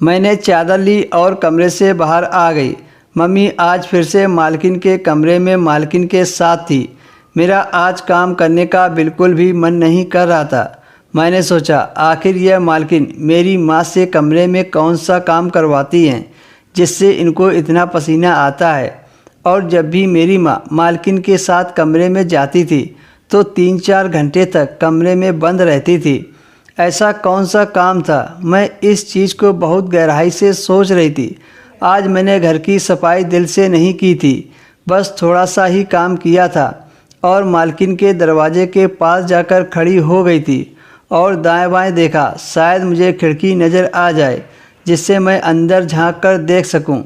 मैंने चादर ली और कमरे से बाहर आ गई। मम्मी आज फिर से मालकिन के कमरे में मालकिन के साथ थी। मेरा आज काम करने का बिल्कुल भी मन नहीं कर रहा था। मैंने सोचा आखिर यह मालकिन मेरी माँ से कमरे में कौन सा काम करवाती हैं जिससे इनको इतना पसीना आता है। और जब भी मेरी माँ मालकिन के साथ कमरे में जाती थी तो 3-4 घंटे तक कमरे में बंद रहती थी। ऐसा कौन सा काम था? मैं इस चीज़ को बहुत गहराई से सोच रही थी। आज मैंने घर की सफाई दिल से नहीं की थी, बस थोड़ा सा ही काम किया था और मालकिन के दरवाजे के पास जाकर खड़ी हो गई थी और दाएं बाएं देखा, शायद मुझे खिड़की नज़र आ जाए जिससे मैं अंदर झांक कर देख सकूं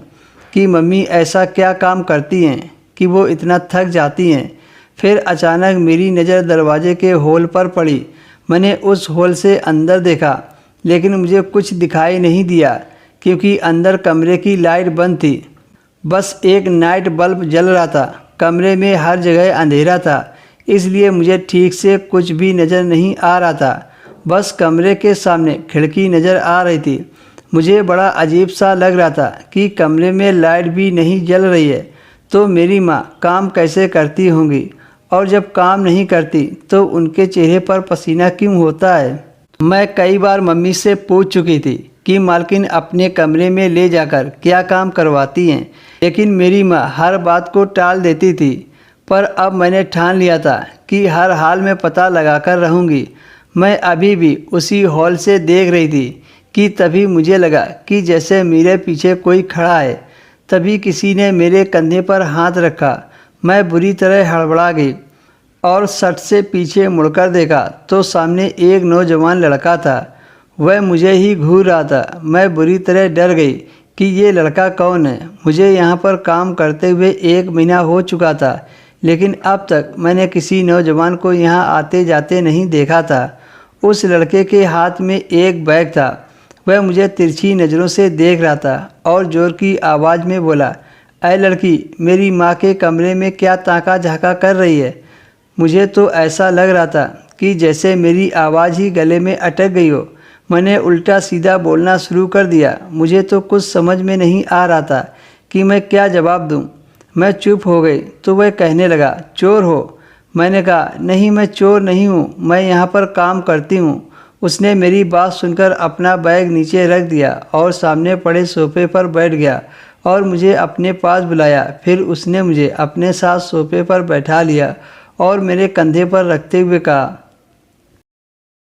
कि मम्मी ऐसा क्या काम करती हैं कि वो इतना थक जाती हैं। फिर अचानक मेरी नज़र दरवाजे के होल पर पड़ी। मैंने उस होल से अंदर देखा लेकिन मुझे कुछ दिखाई नहीं दिया क्योंकि अंदर कमरे की लाइट बंद थी। बस एक नाइट बल्ब जल रहा था। कमरे में हर जगह अंधेरा था, इसलिए मुझे ठीक से कुछ भी नज़र नहीं आ रहा था। बस कमरे के सामने खिड़की नज़र आ रही थी। मुझे बड़ा अजीब सा लग रहा था कि कमरे में लाइट भी नहीं जल रही है तो मेरी माँ काम कैसे करती होंगी, और जब काम नहीं करती तो उनके चेहरे पर पसीना क्यों होता है। मैं कई बार मम्मी से पूछ चुकी थी कि मालकिन अपने कमरे में ले जाकर क्या काम करवाती हैं, लेकिन मेरी माँ हर बात को टाल देती थी। पर अब मैंने ठान लिया था कि हर हाल में पता लगाकर रहूँगी। मैं अभी भी उसी हॉल से देख रही थी कि तभी मुझे लगा कि जैसे मेरे पीछे कोई खड़ा है। तभी किसी ने मेरे कंधे पर हाथ रखा। मैं बुरी तरह हड़बड़ा गई और सट से पीछे मुड़कर देखा तो सामने एक नौजवान लड़का था। वह मुझे ही घूर रहा था। मैं बुरी तरह डर गई कि ये लड़का कौन है। मुझे यहाँ पर काम करते हुए 1 महीना हो चुका था, लेकिन अब तक मैंने किसी नौजवान को यहाँ आते जाते नहीं देखा था। उस लड़के के हाथ में एक बैग था। वह मुझे तिरछी नज़रों से देख रहा था और ज़ोर की आवाज़ में बोला, ऐ लड़की, मेरी माँ के कमरे में क्या ताका झाका कर रही है। मुझे तो ऐसा लग रहा था कि जैसे मेरी आवाज़ ही गले में अटक गई हो। मैंने उल्टा सीधा बोलना शुरू कर दिया। मुझे तो कुछ समझ में नहीं आ रहा था कि मैं क्या जवाब दूं। मैं चुप हो गई तो वह कहने लगा, चोर हो? मैंने कहा, नहीं, मैं चोर नहीं हूँ, मैं यहाँ पर काम करती हूँ। उसने मेरी बात सुनकर अपना बैग नीचे रख दिया और सामने पड़े सोफे पर बैठ गया और मुझे अपने पास बुलाया। फिर उसने मुझे अपने साथ सोफे पर बैठा लिया और मेरे कंधे पर रखते हुए कहा,